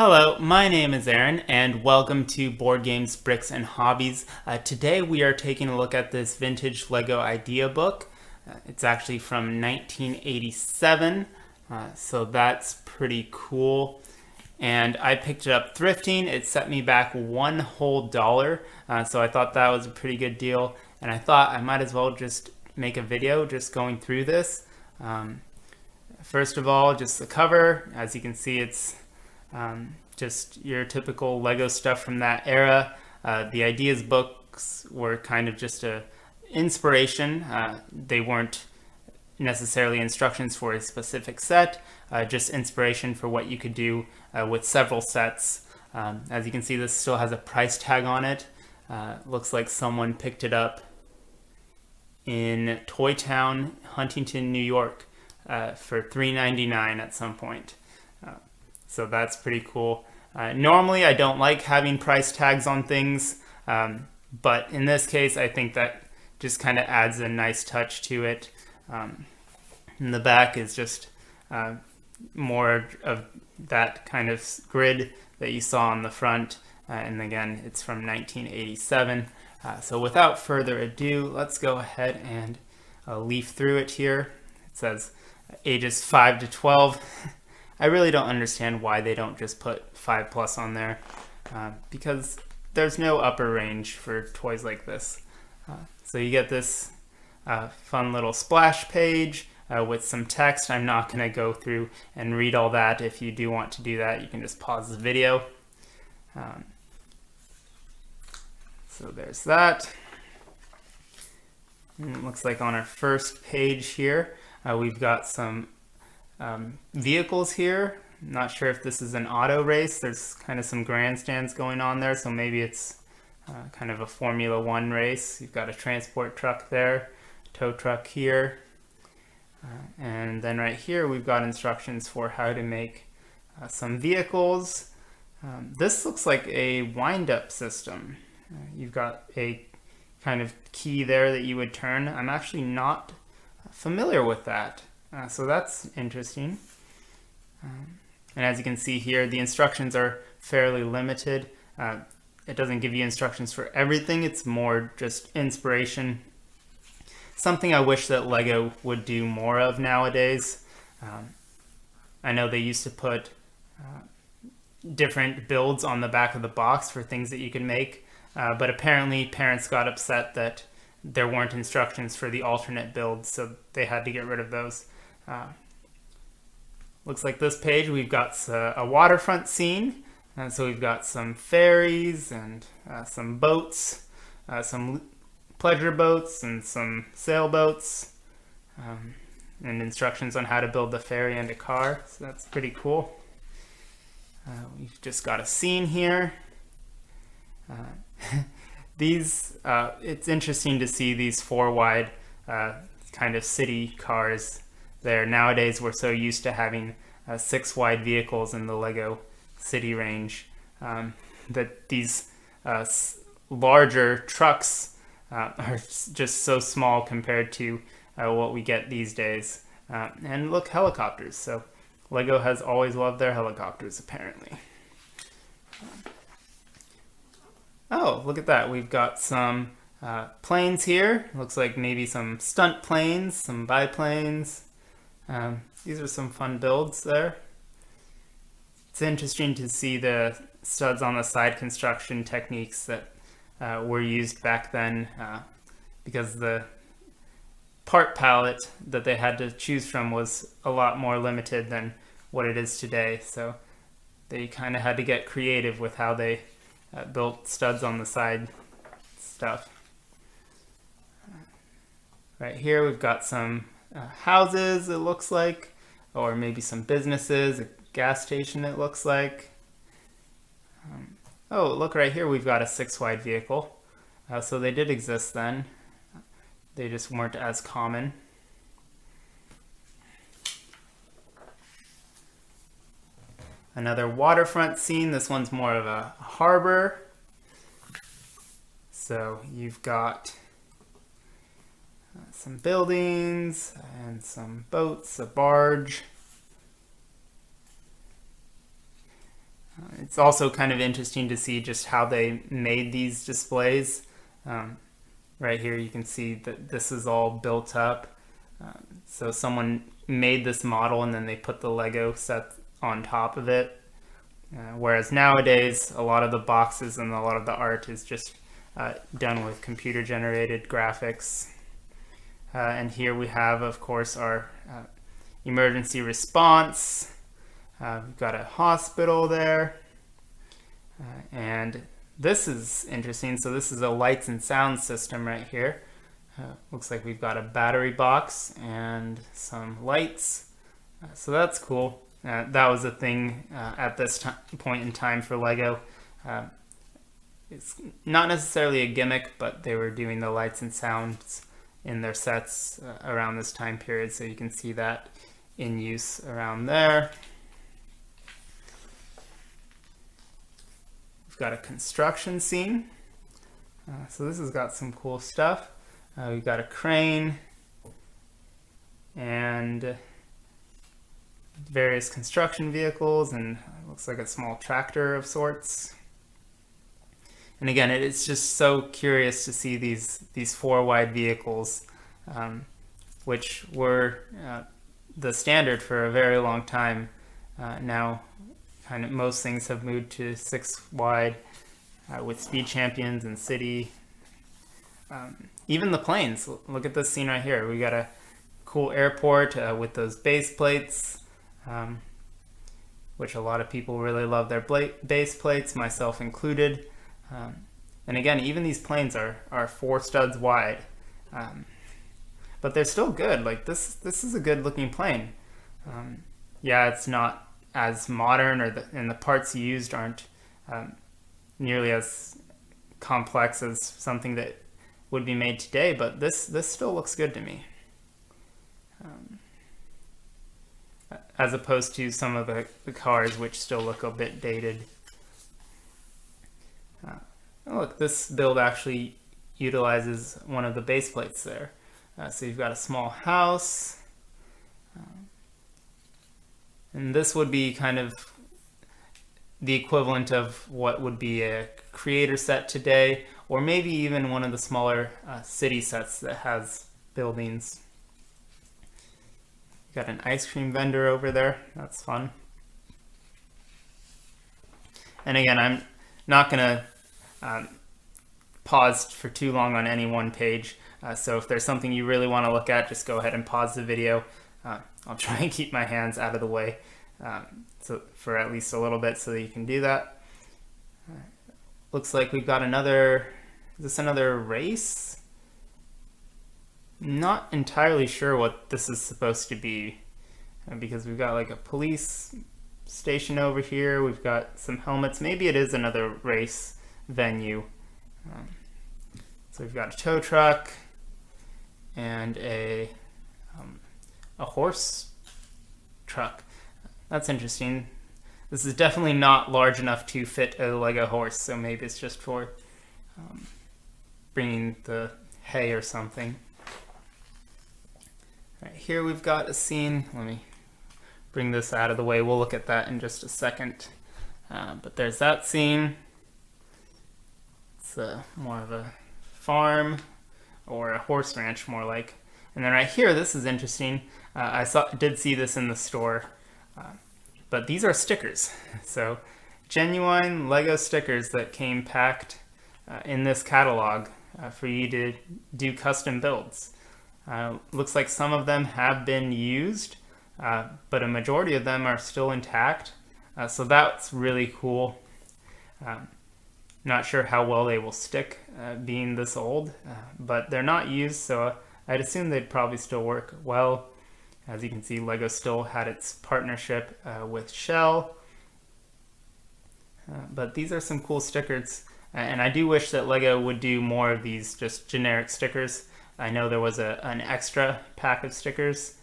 Hello, my name is Aaron, and welcome to Board Games, Bricks, and Hobbies. Today we are taking a look at this vintage Lego idea book. It's actually from 1987, so that's pretty cool. And I picked it up thrifting. It set me back one whole dollar, so I thought that was a pretty good deal. And I thought I might as well just make a video just going through this. First of all, just the cover. As you can see, it's just your typical Lego stuff from that era. The ideas books were kind of just a inspiration. They weren't necessarily instructions for a specific set, just inspiration for what you could do with several sets. As you can see, this still has a price tag on it. Looks like someone picked it up in Toy Town, Huntington, New York, for $3.99 at some point. So that's pretty cool. Normally, I don't like having price tags on things, but in this case, I think that just kind of adds a nice touch to it. In the back is just more of that kind of grid that you saw on the front, and again, it's from 1987. So without further ado, let's go ahead and leaf through it here. It says ages 5 to 12. I really don't understand why they don't just put 5+ on there, because there's no upper range for toys like this. So you get this fun little splash page with some text. I'm not going to go through and read all that. If you do want to do that, you can just pause the video. So there's that. And it looks like on our first page here, we've got some vehicles here. Not sure if this is an auto race. There's kind of some grandstands going on there, so maybe it's kind of a Formula One race. You've got a transport truck there, tow truck here, and then right here we've got instructions for how to make some vehicles. This looks like a wind-up system. You've got a kind of key there that you would turn. I'm actually not familiar with that. So that's interesting. And as you can see here, the instructions are fairly limited. It doesn't give you instructions for everything. It's more just inspiration. Something I wish that Lego would do more of nowadays. I know they used to put different builds on the back of the box for things that you could make, but apparently parents got upset that there weren't instructions for the alternate builds, so they had to get rid of those. Looks like this page we've got a waterfront scene, and so we've got some ferries and some boats, some pleasure boats and some sailboats, and instructions on how to build the ferry and a car. So that's pretty cool. We've just got a scene here. It's interesting to see these 4-wide kind of city cars there. Nowadays, we're so used to having 6-wide vehicles in the Lego City range that these larger trucks are just so small compared to what we get these days. And look, helicopters. So Lego has always loved their helicopters, apparently. Oh, look at that. We've got some planes here. Looks like maybe some stunt planes, some biplanes. These are some fun builds there. It's interesting to see the studs on the side construction techniques that were used back then, because the part palette that they had to choose from was a lot more limited than what it is today. So they kind of had to get creative with how they built studs on the side stuff. Right here we've got some houses, it looks like, or maybe some businesses, a gas station it looks like. Oh, look right here, we've got a 6-wide vehicle. So they did exist then. They just weren't as common. Another waterfront scene. This one's more of a harbor. So you've got some buildings and some boats, a barge. It's also kind of interesting to see just how they made these displays. Right here you can see that this is all built up. So someone made this model and then they put the Lego set on top of it. Whereas nowadays, a lot of the boxes and a lot of the art is just done with computer generated graphics. And here we have, of course, our emergency response. We've got a hospital there. And this is interesting. So this is a lights and sound system right here. Looks like we've got a battery box and some lights. So that's cool. That was a thing at this point in time for Lego. It's not necessarily a gimmick, but they were doing the lights and sounds in their sets around this time period. So you can see that in use around there. Got a construction scene. So this has got some cool stuff. We've got a crane and various construction vehicles, and it looks like a small tractor of sorts. And again, it's just so curious to see these four-wide vehicles, which were the standard for a very long time. Now kind of most things have moved to 6-wide with Speed Champions and City. Even the planes. Look at this scene right here. We got a cool airport with those base plates, which a lot of people really love their base plates, myself included. And again, even these planes are 4 studs wide, but they're still good. Like this is a good looking plane. Yeah, it's not as modern, and the parts used aren't nearly as complex as something that would be made today, but this still looks good to me, as opposed to some of the cars which still look a bit dated. Look, this build actually utilizes one of the base plates there. So you've got a small house. And this would be kind of the equivalent of what would be a creator set today, or maybe even one of the smaller city sets that has buildings. Got an ice cream vendor over there. That's fun. And again, I'm not going to pause for too long on any one page. So if there's something you really want to look at, just go ahead and pause the video. I'll try and keep my hands out of the way so for at least a little bit so that you can do that. Looks like we've got another, is this another race? Not entirely sure what this is supposed to be, because we've got like a police station over here. We've got some helmets. Maybe it is another race venue. So we've got a tow truck and a horse truck. That's interesting. This is definitely not large enough to fit a Lego horse, so maybe it's just for bringing the hay or something. All right, here we've got a scene. Let me bring this out of the way. We'll look at that in just a second. But there's that scene. It's more of a farm or a horse ranch, more like. And then right here, this is interesting. I did see this in the store, but these are stickers. So genuine Lego stickers that came packed in this catalog for you to do custom builds. Looks like some of them have been used, but a majority of them are still intact. So that's really cool. Not sure how well they will stick being this old, but they're not used, so I'd assume they'd probably still work well. As you can see, Lego still had its partnership with Shell. But these are some cool stickers, and I do wish that Lego would do more of these just generic stickers. I know there was an extra pack of stickers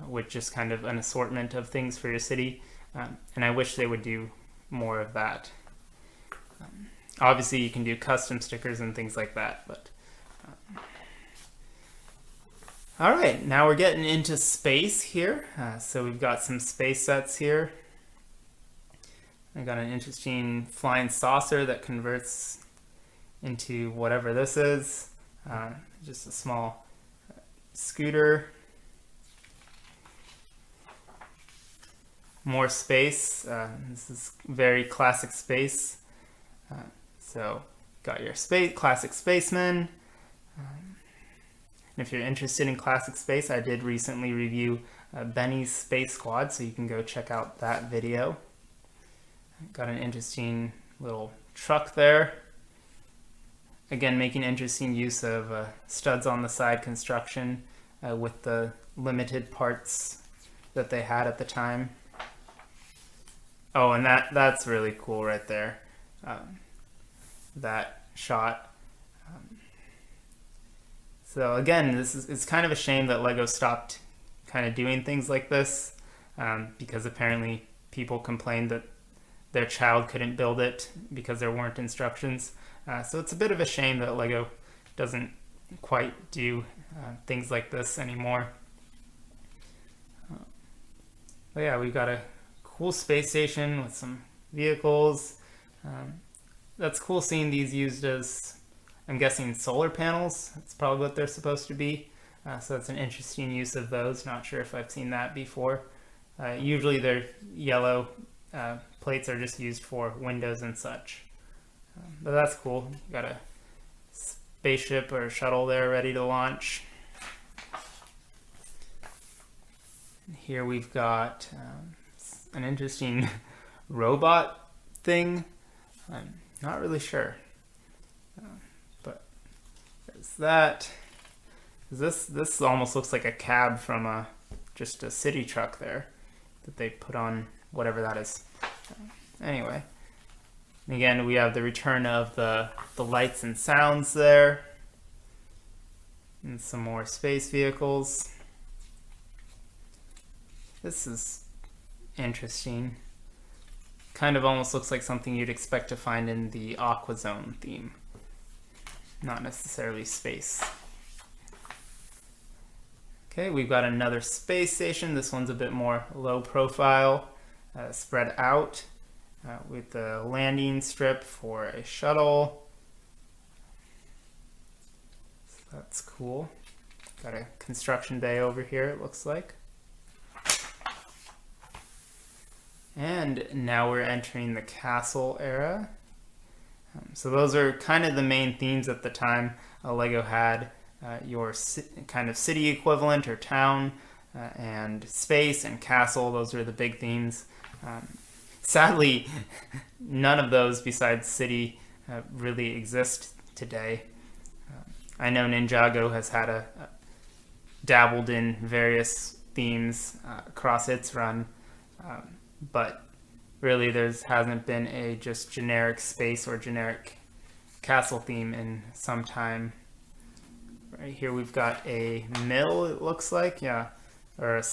with just kind of an assortment of things for your city, and I wish they would do more of that. Obviously, you can do custom stickers and things like that, but all right, now we're getting into space here. So we've got some space sets here. I got an interesting flying saucer that converts into whatever this is. Just a small scooter. More space. This is very classic space. So got your classic spaceman. And if you're interested in classic space, I did recently review Benny's Space Squad, so you can go check out that video. Got an interesting little truck there. Again, making interesting use of studs on the side construction with the limited parts that they had at the time. Oh, and that's really cool right there. That shot. So again, it's kind of a shame that LEGO stopped kind of doing things like this because apparently people complained that their child couldn't build it because there weren't instructions. So it's a bit of a shame that LEGO doesn't quite do things like this anymore. But yeah, we've got a cool space station with some vehicles. That's cool seeing these used as, I'm guessing, solar panels. That's probably what they're supposed to be. So that's an interesting use of those. Not sure if I've seen that before. Usually their yellow plates are just used for windows and such. But that's cool. Got a spaceship or shuttle there ready to launch. Here we've got an interesting robot thing. I'm not really sure. But there's that. This almost looks like a cab from just a city truck there that they put on whatever that is. Anyway, and again, we have the return of the lights and sounds there, and some more space vehicles. This is interesting. Kind of almost looks like something you'd expect to find in the Aqua Zone theme, not necessarily space. Okay, we've got another space station. This one's a bit more low profile, spread out with the landing strip for a shuttle. So that's cool. Got a construction bay over here, it looks like. And now we're entering the castle era. So those are kind of the main themes at the time. LEGO had your kind of city equivalent or town, and space and castle. Those are the big themes. Sadly, none of those besides city really exist today. I know Ninjago has had dabbled in various themes across its run, but really there hasn't been a just generic space or generic castle theme in some time. Right here we've got a mill, it looks like, yeah, or a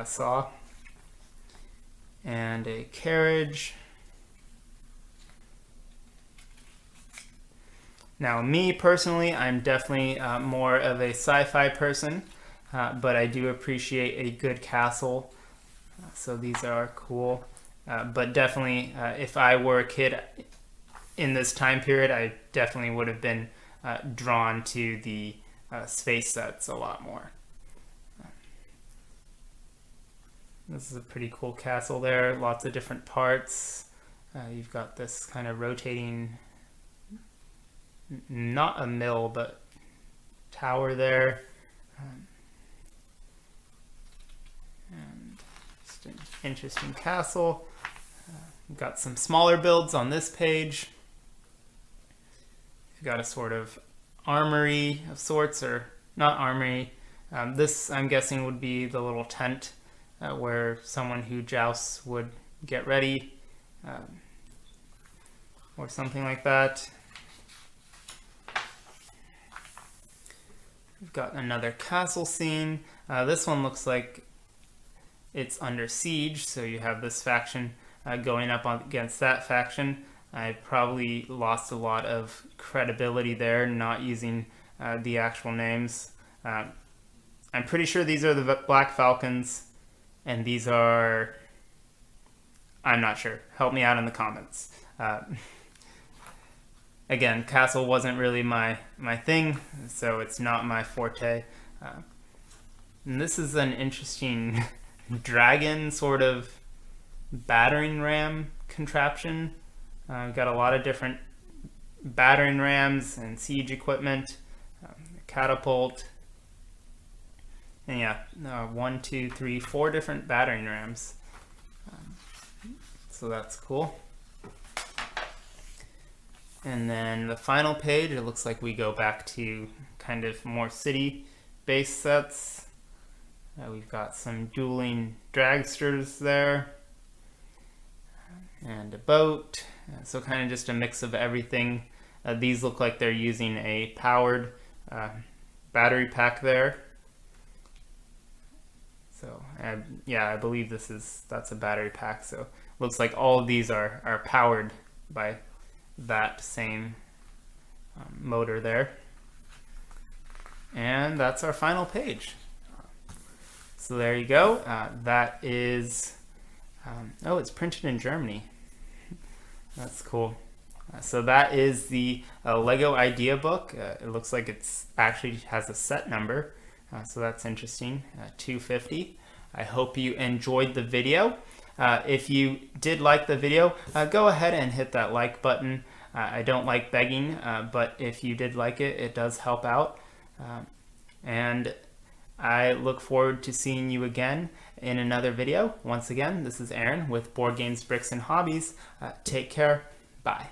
saw, and a carriage. Now, me personally, I'm definitely more of a sci-fi person, but I do appreciate a good castle. So these are cool. But definitely, if I were a kid in this time period, I definitely would have been drawn to the space sets a lot more. This is a pretty cool castle there, lots of different parts. You've got this kind of rotating, not a mill, but tower there. And just an interesting castle. We've got some smaller builds on this page. You've got a sort of armory of sorts, or not armory. This, I'm guessing, would be the little tent where someone who jousts would get ready, or something like that. We've got another castle scene. This one looks like it's under siege, so you have this faction going up against that faction. I probably lost a lot of credibility there, not using the actual names. I'm pretty sure these are the Black Falcons, and these are, I'm not sure. Help me out in the comments. Again, Castle wasn't really my thing, so it's not my forte. And this is an interesting dragon sort of battering ram contraption. We've got a lot of different battering rams and siege equipment, catapult, and yeah, 1, 2, 3, 4 different battering rams. So that's cool. And then the final page, it looks like we go back to kind of more city-based sets. We've got some dueling dragsters there, and a boat. So kind of just a mix of everything. These look like they're using a powered battery pack there. So yeah, I believe that's a battery pack. So looks like all of these are powered by that same motor there. And that's our final page. So there you go. That is, oh, it's printed in Germany. That's cool. So that is the Lego Idea Book. It looks like it's actually has a set number. So that's interesting, 250. I hope you enjoyed the video. If you did like the video, go ahead and hit that like button. I don't like begging, but if you did like it, it does help out. And I look forward to seeing you again in another video. Once again, this is Aaron with Board Games, Bricks, and Hobbies. Take care. Bye.